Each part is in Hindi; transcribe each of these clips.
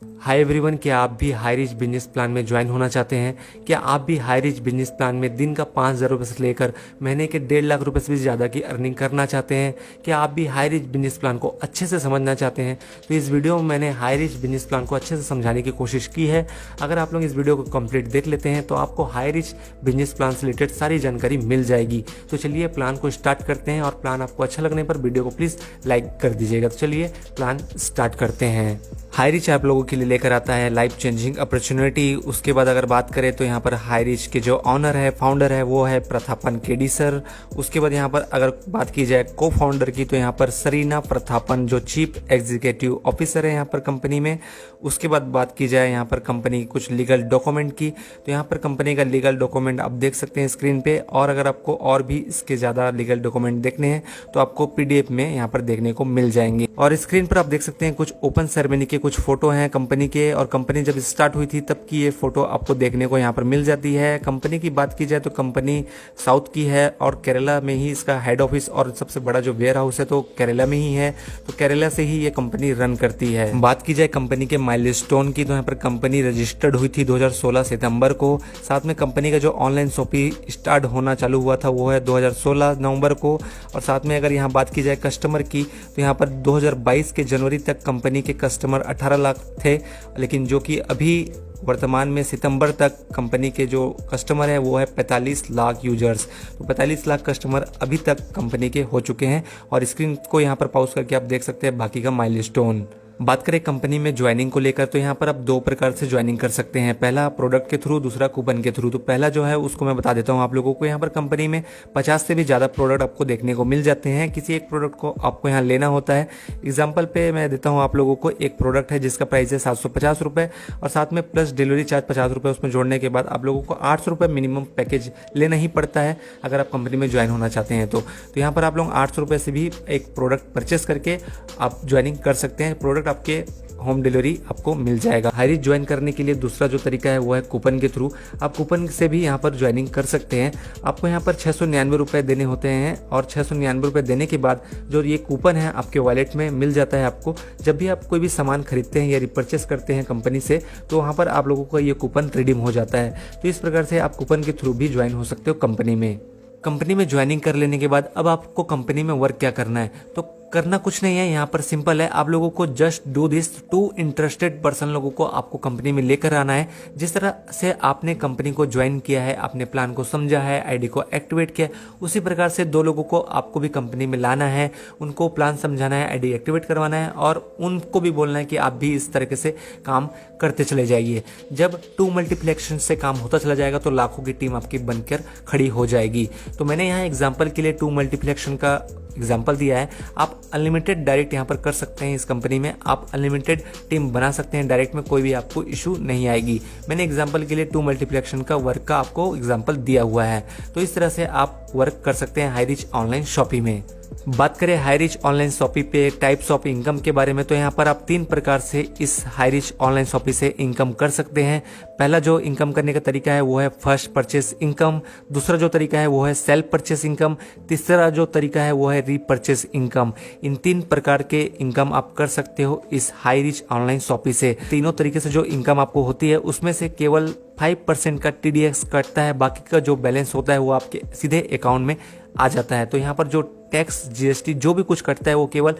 हाय एवरीवन, क्या आप भी हाई रिच बिजनेस प्लान में ज्वाइन होना चाहते हैं? क्या आप भी हाई रिच बिजनेस प्लान में दिन का 5,000 रुपये से लेकर महीने के 1.5 लाख रुपए से भी ज़्यादा की अर्निंग करना चाहते हैं? क्या आप भी हाई रिच बिजनेस प्लान को अच्छे से समझना चाहते हैं? तो इस वीडियो में मैंने हाई रिच बिजनेस प्लान को अच्छे से समझाने की कोशिश की है। अगर आप लोग इस वीडियो को कंप्लीट देख लेते हैं तो आपको हाई रिच बिजनेस प्लान से रिलेटेड सारी जानकारी मिल जाएगी। तो चलिए प्लान को स्टार्ट करते हैं, और प्लान आपको अच्छा लगने पर वीडियो को प्लीज़ लाइक कर दीजिएगा। तो चलिए प्लान स्टार्ट करते हैं। हाई रिच आप लोगों के लिए लेकर आता है लाइफ चेंजिंग अपॉर्चुनिटी। उसके बाद अगर बात करें तो यहाँ पर हाई रिच के जो ऑनर है, फाउंडर है, वो है प्रथापन केडी सर। उसके बाद यहाँ पर अगर बात की जाए को फाउंडर की तो यहाँ पर सरीना प्रथापन जो चीफ एग्जीक्यूटिव ऑफिसर है यहाँ पर कंपनी में। उसके बाद बात की जाए यहाँ पर कंपनी की कुछ लीगल डॉक्यूमेंट की, तो यहाँ पर कंपनी का लीगल डॉक्यूमेंट आप देख सकते हैं स्क्रीन पे। और अगर आपको और भी इसके ज़्यादा लीगल डॉक्यूमेंट देखने हैं तो आपको पीडीएफ में यहाँ पर देखने को मिल जाएंगे। और स्क्रीन पर आप देख सकते हैं कुछ ओपन सेरेमनी के कुछ फोटो हैं कंपनी के, और कंपनी जब स्टार्ट हुई थी तब की ये फोटो आपको देखने को यहाँ पर मिल जाती है। कंपनी की बात की जाए तो कंपनी साउथ की है और केरला में ही इसका हेड ऑफिस और सबसे बड़ा जो वेयर हाउस है तो केरला में ही है। तो केरला से ही ये कंपनी रन करती है। बात की जाए कंपनी के माइलस्टोन की तो यहाँ पर कंपनी रजिस्टर्ड हुई थी 2016 सितंबर को। साथ में कंपनी का जो ऑनलाइन शॉपिंग स्टार्ट होना चालू हुआ था वो है 2016 नवंबर को। और साथ में अगर यहाँ बात की जाए कस्टमर की तो यहाँ पर 2022 के जनवरी तक कंपनी के कस्टमर 18 लाख थे, लेकिन जो कि अभी वर्तमान में सितंबर तक कंपनी के जो कस्टमर है वो है 45 लाख यूजर्स। तो 45 लाख कस्टमर अभी तक कंपनी के हो चुके हैं। और स्क्रीन को यहाँ पर पॉज करके आप देख सकते हैं बाकी का माइलस्टोन। बात करें कंपनी में ज्वाइनिंग को लेकर तो यहाँ पर आप दो प्रकार से ज्वाइनिंग कर सकते हैं, पहला प्रोडक्ट के थ्रू, दूसरा कूपन के थ्रू। तो पहला जो है उसको मैं बता देता हूँ आप लोगों को। यहाँ पर कंपनी में 50 से भी ज़्यादा प्रोडक्ट आपको देखने को मिल जाते हैं। किसी एक प्रोडक्ट को आपको यहाँ लेना होता है। एग्जाम्पल पे मैं देता हूँ आप लोगों को, एक प्रोडक्ट है जिसका प्राइस है 750 रुपये, और साथ में प्लस डिलीवरी चार्ज 50 रुपये उसमें जोड़ने के बाद आप लोगों को 800 रुपये मिनिमम पैकेज लेना ही पड़ता है अगर आप कंपनी में ज्वाइन होना चाहते हैं। तो यहाँ पर आप लोग 800 रुपये से भी एक प्रोडक्ट परचेस करके आप ज्वाइनिंग कर सकते हैं। प्रोडक्ट आपके होम डिलीवरी आपको मिल जाएगा। हाई रिच ज्वाइन करने के लिए दूसरा जो तरीका है वो है कूपन के थ्रू। आप कूपन से भी यहाँ पर ज्वाइनिंग कर सकते हैं। आपको यहाँ पर 699 रुपये देने होते हैं, और 699 रुपये देने के बाद जो ये कूपन है आपके वॉलेट में मिल जाता है आपको। जब भी आप कोई भी सामान खरीदते हैं या रिपर्चेस करते हैं कंपनी से तो वहाँ पर आप लोगों को ये कूपन रिडीम हो जाता है। तो इस प्रकार से आप कूपन के थ्रू भी ज्वाइन हो सकते हो कंपनी में। कंपनी में ज्वाइनिंग कर लेने के बाद अब आपको कंपनी में वर्क क्या करना है, तो करना कुछ नहीं है, यहाँ पर सिंपल है। आप लोगों को just do this, 2 interested person लोगों को आपको कंपनी में लेकर आना है। जिस तरह से आपने कंपनी को ज्वाइन किया है, आपने प्लान को समझा है, आईडी को एक्टिवेट किया, उसी प्रकार से 2 लोगों को आपको भी कंपनी में लाना है। उनको प्लान समझाना है, आईडी एक्टिवेट करवाना है, और उनको भी बोलना है कि आप भी इस तरीके से काम करते चले जाइए। जब 2 मल्टीप्लेक्शन से काम होता चला जाएगा तो लाखों की टीम आपकी बनकर खड़ी हो जाएगी। तो मैंने यहाँ एग्जाम्पल के लिए 2 मल्टीप्लेक्शन का एग्जाम्पल दिया है। आप अनलिमिटेड डायरेक्ट यहाँ पर कर सकते हैं। इस कंपनी में आप अनलिमिटेड टीम बना सकते हैं डायरेक्ट में, कोई भी आपको इशू नहीं आएगी। मैंने एग्जाम्पल के लिए 2 मल्टीप्लेक्शन का वर्क का आपको एग्जाम्पल दिया हुआ है। तो इस तरह से आप वर्क कर सकते हैं हाई रिच ऑनलाइन शॉपिंग में। बात करें हाई रिच ऑनलाइन शॉपिंग पे टाइप्स ऑफ इनकम के बारे में तो यहाँ पर आप 3 प्रकार से इस हाई रिच ऑनलाइन शॉपिंग से इनकम कर सकते हैं। पहला जो इनकम करने का तरीका है वो है फर्स्ट परचेस इनकम, दूसरा जो तरीका है वो है सेल्फ परचेस इनकम, तीसरा जो तरीका है वो है रीपरचेस इनकम। इन 3 प्रकार के इनकम आप कर सकते हो इस हाई रिच ऑनलाइन शॉपिंग से। तीनों तरीके से जो इनकम आपको होती है उसमें से केवल 5% का TDS कटता है, बाकी का जो बैलेंस होता है वो आपके सीधे अकाउंट में आ जाता है। तो यहाँ पर जो टैक्स GST जो भी कुछ कटता है वो केवल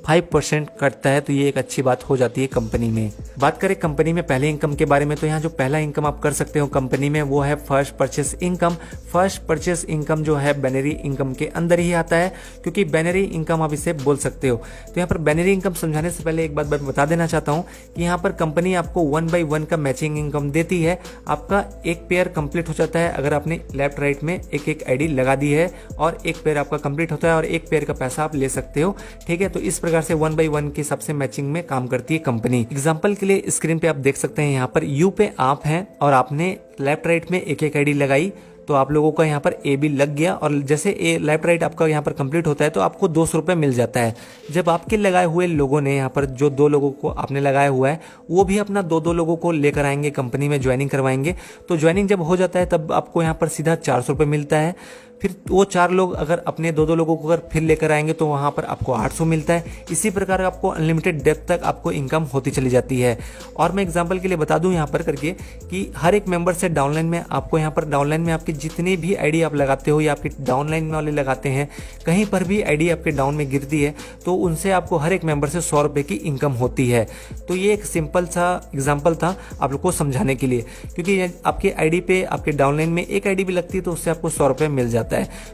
5% कटता है। तो ये एक अच्छी बात हो जाती है कंपनी में। बात करें कंपनी में पहले इनकम के बारे में तो यहाँ जो पहला इनकम आप कर सकते हो कंपनी में वो है first purchase income. First purchase income जो है बैनरी इनकम के अंदर ही आता है, क्योंकि बैनरी इनकम आप इसे बोल सकते हो। तो यहाँ पर बैनरी इनकम समझाने से पहले एक बात बता देना चाहता हूँ कि यहाँ पर कंपनी आपको 1 by 1 का मैचिंग इनकम देती है। आपका एक पेयर कंप्लीट हो जाता है अगर आपने लेफ्ट राइट में एक आईडी लगा दी है, और एक पेयर आपका कंप्लीट होता है और एक पेयर का पैसा आप ले सकते हो। ठीक है, तो इस प्रकार से 1 by 1 के हिसाब से मैचिंग में काम करती है कंपनी। एग्जांपल के लिए स्क्रीन पे आप देख सकते हैं यहाँ पर यू पे आप हैं और आपने लेफ्ट राइट में एक आईडी लगाई, तो आप लोगों का यहाँ पर ए भी लग गया, और जैसे ए लेफ्ट राइट आपका यहाँ पर कंप्लीट होता है तो आपको 200 रुपये मिल जाता है। जब आपके लगाए हुए लोगों ने यहाँ पर जो 2 लोगों को आपने लगाया हुआ है वो भी अपना 2 लोगों को लेकर आएंगे, कंपनी में ज्वाइनिंग करवाएंगे। तो ज्वाइनिंग जब हो जाता है तब आपको यहाँ पर सीधा 400 रुपये मिलता है। फिर वो 4 लोग अगर अपने 2 लोगों को अगर फिर लेकर आएंगे तो वहाँ पर आपको 800 मिलता है। इसी प्रकार आपको अनलिमिटेड डेप्थ तक आपको इनकम होती चली जाती है। और मैं एग्जांपल के लिए बता दूं यहाँ पर करके कि हर एक मेंबर से डाउनलाइन में आपको यहाँ पर डाउनलाइन में आपकी जितनी भी आईडी आप लगाते हो या आपकी डाउनलाइन वाले लगाते हैं, कहीं पर भी आईडी आपके डाउन में गिरती है तो उनसे आपको हर एक मेंबर से 100 रुपये की इनकम होती है। तो ये एक सिंपल सा एग्जाम्पल था आप लोग को समझाने के लिए, क्योंकि आपके आईडी पे आपके डाउनलाइन में एक आईडी भी लगती है तो उससे आपको 100 रुपये मिल जाता है।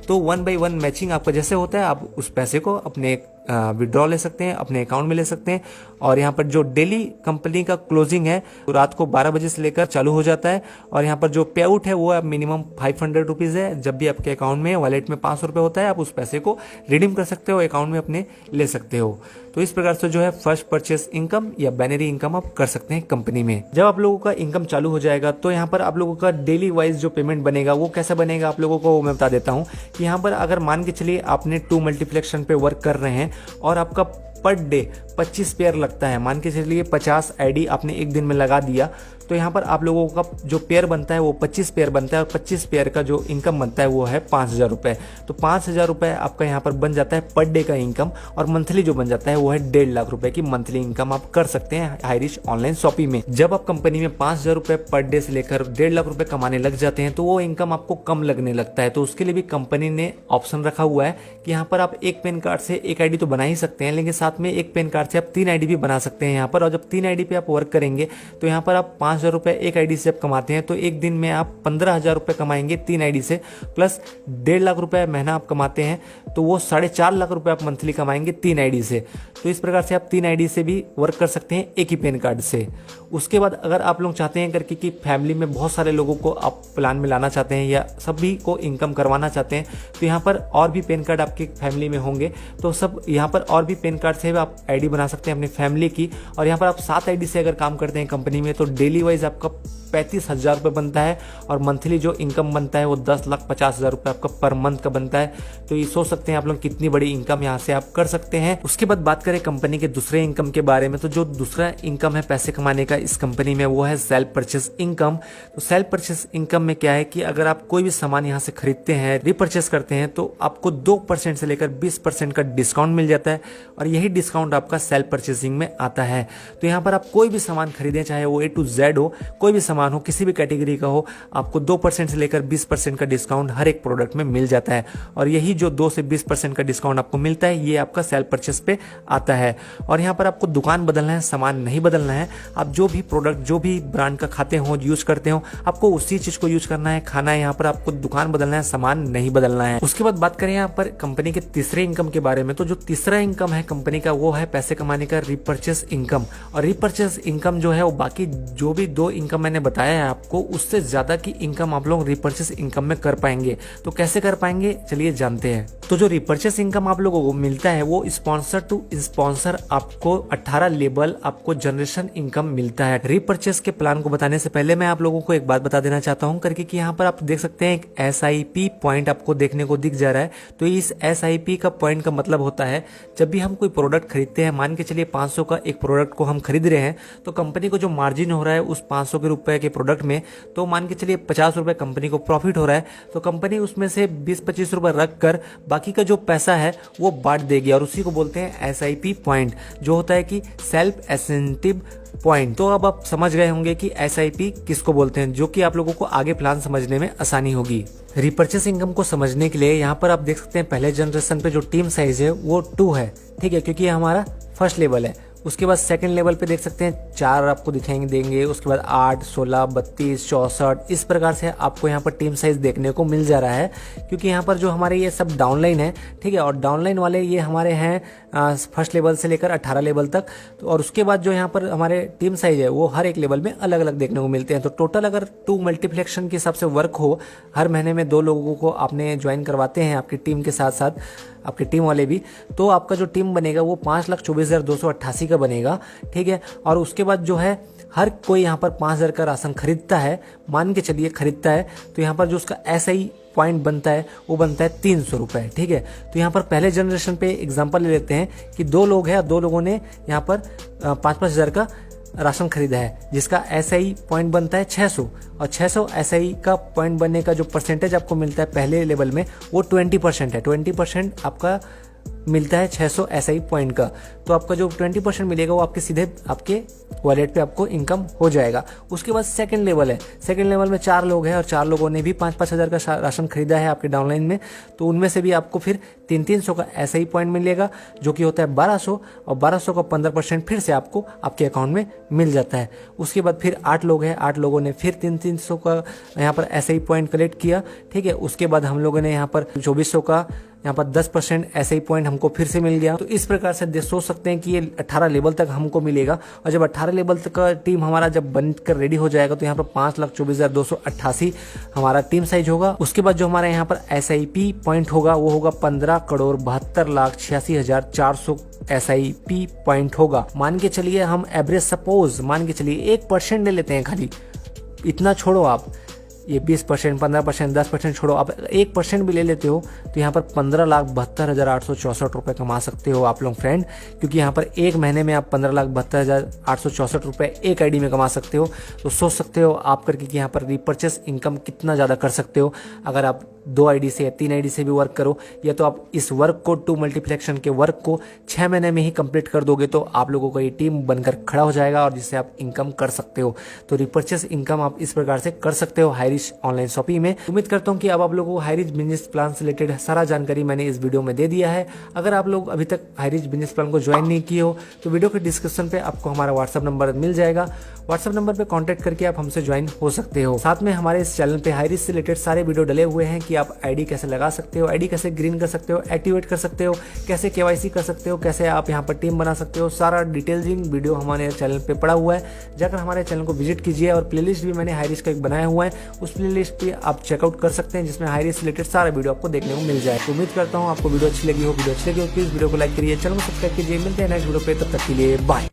तो 1 by 1 मैचिंग आपका जैसे होता है, आप उस पैसे को अपने विड्रॉ ले सकते हैं, अपने अकाउंट में ले सकते हैं। और यहाँ पर जो डेली कंपनी का क्लोजिंग है वो रात को 12 बजे से लेकर चालू हो जाता है। और यहाँ पर जो पे आउट है वो मिनिमम 500 रुपीज़ है। जब भी आपके अकाउंट में वॉलेट में 500 रुपये होता है आप उस पैसे को रिडीम कर सकते हो, अकाउंट में अपने ले सकते हो। तो इस प्रकार से जो है फर्स्ट परचेस इनकम या बैनरी इनकम आप कर सकते हैं कंपनी में। जब आप लोगों का इनकम चालू हो जाएगा तो यहाँ पर आप लोगों का डेली वाइज जो पेमेंट बनेगा वो कैसा बनेगा आप लोगों को मैं बता देता हूँ। कि यहाँ पर अगर मान के चलिए आपने 2 मल्टीप्लेक्शन पे वर्क कर रहे हैं और आपका पर डे 25 पेयर लगता है, मान के चलिए 50 आईडी आपने एक दिन में लगा दिया, तो यहाँ पर आप लोगों का जो पेयर बनता है वो 25 पेयर बनता है और 25 पेयर का जो इनकम बनता है वो है 5,000 रुपये। तो 5,000 रुपये आपका यहाँ पर बन जाता है पर डे का इनकम। और मंथली जो बन जाता है वो है 1.5 लाख रुपए की मंथली इनकम आप कर सकते हैं हाईरिच ऑनलाइन शॉपिंग में। जब आप कंपनी में 5,000 रुपये पर डे से लेकर 1.5 लाख रुपए कमाने लग जाते हैं तो वो इनकम आपको कम लगने लगता है। तो उसके लिए भी कंपनी ने ऑप्शन रखा हुआ है कि यहाँ पर आप एक पैन कार्ड से एक आईडी तो बना ही सकते हैं, लेकिन साथ में एक पैन कार्ड से आप 3 आईडी भी बना सकते हैं यहाँ पर। और जब 3 आईडी पे आप वर्क करेंगे तो यहाँ पर आप 5,000 रुपये एक आईडी से आप कमाते हैं तो एक दिन में आप 15,000 रुपये कमाएंगे 3 आईडी से, प्लस 1.5 लाख रुपये महीना आप कमाते हैं तो वो 4.5 लाख रुपये आप मंथली कमाएंगे 3 आईडी से। तो इस प्रकार से आप 3 आईडी से भी वर्क कर सकते हैं एक ही पैन कार्ड से। उसके बाद अगर आप लोग चाहते हैं करके कि फैमिली में बहुत सारे लोगों को आप प्लान में लाना चाहते हैं या सभी को इनकम करवाना चाहते हैं तो यहाँ पर और भी पैन कार्ड आपकी फैमिली में होंगे तो सब यहाँ पर और भी पैन कार्ड से आप आईडी बना सकते हैं अपनी फैमिली की। और यहाँ पर आप 7 आईडी से अगर काम करते हैं कंपनी में तो डेली वाइज आपका 35,000 रुपये बनता है और मंथली जो इनकम बनता है वो 10,50,000 रुपये आपका पर मंथ का बनता है। तो ये सोच सकते हैं आप लोग कितनी बड़ी इनकम यहाँ से आप कर सकते हैं। उसके बाद बात करें कंपनी के दूसरे इनकम के बारे में, तो जो दूसरा इनकम है पैसे कमाने का इस कंपनी में वो है सेल्फ परचेस इनकम। तो सेल्फ परचेस इनकम में क्या है कि अगर आप कोई भी सामान यहाँ से खरीदते हैं, रिपर्चेस करते हैं तो आपको 2% से लेकर 20% का डिस्काउंट मिल जाता है और यही डिस्काउंट आपका सेल्फ परचेसिंग में आता है। तो यहाँ पर आप कोई भी सामान खरीदें, चाहे वो A to Z हो, कोई भी सामान हो, किसी भी कैटेगरी का हो, आपको 2% से लेकर 20% का डिस्काउंट हर एक प्रोडक्ट में मिल जाता है। और यही जो 2 से 20% का डिस्काउंट आपको मिलता है ये आपका सेल्फ परचेस पे आता है। और यहाँ पर आपको दुकान बदलना है, सामान नहीं बदलना है। आप जो भी प्रोडक्ट जो भी ब्रांड का खाते हो, यूज करते हो, आपको उसी चीज को यूज करना है, खाना है। यहाँ पर आपको दुकान बदलना है, सामान नहीं बदलना है। उसके बाद बात करें यहाँ पर कंपनी के तीसरे इनकम के बारे में, तो जो तीसरा इनकम है कंपनी का वो है पैसे कमाने का रिपर्चेस इनकम। और रिपर्चेस इनकम जो है वो बाकी जो भी 2 इनकम मैंने बताया है आपको, उससे ज्यादा की इनकम आप लोग रिपर्चेस इनकम में कर पाएंगे। तो कैसे कर पाएंगे चलिए जानते हैं। तो जो रिपर्चेस इनकम आप लोगों को मिलता है वो स्पॉन्सर टू स्पॉन्सर आपको 18 लेवल आपको जनरेशन इनकम मिलता है। रिपर्चेस के प्लान को बताने से पहले मैं आप लोगों को एक बात बता देना चाहता हूं करके कि यहाँ पर आप देख सकते हैं एक SIP पॉइंट आपको देखने को दिख जा रहा है। तो इस SIP का पॉइंट का मतलब होता है जब भी हम कोई प्रोडक्ट खरीदते हैं, मान के चलिए 500 का एक प्रोडक्ट को हम खरीद रहे हैं तो कंपनी को जो मार्जिन हो रहा है उस 500 के रुपए के प्रोडक्ट में, तो मान के चलिए 50 रुपए कंपनी को प्रॉफिट हो रहा है तो कंपनी उसमें से 20-25 रुपए रख कर बाकी का जो पैसा है वो बांट देगी। और उसी को बोलते हैं SIP पॉइंट, जो होता है कि सेल्फ इंसेंटिव पॉइंट। तो अब आप समझ गए होंगे कि SIP किसको बोलते हैं, जो कि आप लोगों को आगे प्लान समझने में आसानी होगी। रिपर्चेस इनकम को समझने के लिए यहाँ पर आप देख सकते हैं पहले जनरेशन पे जो टीम साइज है वो 2 है, ठीक है, क्योंकि ये हमारा फर्स्ट लेवल है। उसके बाद सेकंड लेवल पे देख सकते हैं 4 आपको दिखाएंगे देंगे। उसके बाद 8, 16, 32, 64 इस प्रकार से आपको यहाँ पर टीम साइज देखने को मिल जा रहा है, क्योंकि यहाँ पर जो हमारे ये सब डाउनलाइन है, ठीक है, और डाउनलाइन वाले ये हमारे हैं फर्स्ट लेवल से लेकर 18 लेवल तक। तो और उसके बाद जो यहाँ पर हमारे टीम साइज है वो हर एक लेवल में अलग अलग देखने को मिलते हैं। तो टोटल अगर 2 मल्टीप्लेक्शन के हिसाब से वर्क हो, हर महीने में 2 लोगों को आपने ज्वाइन करवाते हैं आपकी टीम के साथ साथ, आपके टीम वाले भी, तो आपका जो टीम बनेगा वो 5,24,288 का बनेगा, ठीक है। और उसके बाद जो है हर कोई यहाँ पर 5,000 का राशन खरीदता है, मान के चलिए खरीदता है, तो यहाँ पर जो उसका SI पॉइंट बनता है वो बनता है 300 रुपये, ठीक है। तो यहाँ पर पहले जनरेशन पे एग्जांपल ले लेते हैं कि 2 लोग हैं, 2 लोगों ने यहाँ पर 5-5 हज़ार का राशन खरीदा है, जिसका SI पॉइंट बनता है 600, और 600 SI का पॉइंट बनने का जो परसेंटेज आपको मिलता है पहले लेवल में वो 20% है। 20% आपका मिलता है 600 SI पॉइंट का। तो आपका जो 20% मिलेगा वो आपके सीधे आपके वॉलेट पे आपको इनकम हो जाएगा। उसके बाद सेकंड लेवल है, सेकंड लेवल में 4 लोग हैं और 4 लोगों ने भी 5-5 हज़ार का राशन खरीदा है आपके डाउनलाइन में, तो उनमें से भी आपको फिर 300 का SI पॉइंट मिलेगा, जो कि होता है 1200, और 1200 का 15% फिर से आपको आपके अकाउंट में मिल जाता है। उसके बाद फिर 8 लोग हैं, 8 लोगों ने फिर 300 का यहाँ पर SI पॉइंट कलेक्ट किया, ठीक है। उसके बाद हम लोगों ने यहाँ पर 2400 का यहाँ पर 10% SI पॉइंट हमको फिर से मिल गया। तो इस प्रकार से सोच सकते हैं कि ये 18 लेवल तक हमको मिलेगा, और जब 18 लेवल तक का टीम हमारा जब बनकर रेडी हो जाएगा तो यहाँ पर 5,24,288 हमारा टीम साइज होगा। उसके बाद जो हमारा यहाँ पर SIP पॉइंट होगा वो होगा 15,72,86,400 SIP पॉइंट होगा। मान के चलिए हम एवरेज सपोज मान के चलिए 1% ले लेते हैं, खाली इतना छोड़ो आप, ये 20%, 15%, 10% छोड़ो, आप 1% भी ले लेते हो तो यहाँ पर 15,72,864 रुपये कमा सकते हो आप लोग फ्रेंड, क्योंकि यहाँ पर एक महीने में आप 15,72,864 रुपये एक आईडी में कमा सकते हो। तो सोच सकते हो आप करके कि यहाँ पर रिपर्चेस इनकम कितना ज़्यादा कर सकते हो अगर आप 2 आईडी से या 3 आईडी से भी वर्क करो, या तो आप इस वर्क को 2 मल्टीप्लेक्शन के वर्क को 6 महीने में ही कंप्लीट कर दोगे तो आप लोगों का ये टीम बनकर खड़ा हो जाएगा और जिससे आप इनकम कर सकते हो। तो रिपर्चेस इनकम आप इस प्रकार से कर सकते हो हाईरिच ऑनलाइन शॉपिंग में। उम्मीद करता हूँ कि अब आप लोगों को हाईरिच बिजनेस प्लान से रिलेटेड सारा जानकारी मैंने इस वीडियो में दे दिया है। अगर आप लोग अभी तक हाईरिच बिजनेस प्लान को ज्वाइन नहीं किए हो तो वीडियो के डिस्क्रिप्शन पे आपको हमारा व्हाट्सअप नंबर मिल जाएगा, व्हाट्सअप नंबर पे कांटेक्ट करके आप हमसे ज्वाइन हो सकते हो। साथ में हमारे इस चैनल पे हाईरिच से रिलेटेड सारे वीडियो डले हुए हैं कि आप आईडी कैसे लगा सकते हो, आईडी कैसे ग्रीन कर सकते हो, एक्टिवेट कर सकते हो, कैसे KYC कर सकते हो, कैसे आप यहाँ पर टीम बना सकते हो, सारा डिटेलिंग वीडियो हमारे चैनल पे पड़ा हुआ है। जाकर हमारे चैनल को विजिट कीजिए, और प्लेलिस्ट भी मैंने हाईरिच का एक बनाया हुआ है, उस प्लेलिस्ट पे आप चेकआउट कर सकते हैं जिसमें हाईरिच से रिलेटेड सारा वीडियो आपको देखने को मिल जाए। तो उम्मीद करता हूँ आपको वीडियो अच्छी लगी हो। वीडियो अच्छी लगी हो प्लीज वीडियो को लाइक करिए, चैनल को सब्सक्राइब कीजिए। मिलते हैं नेक्स्ट वीडियो पे, तब तक के लिए बाय।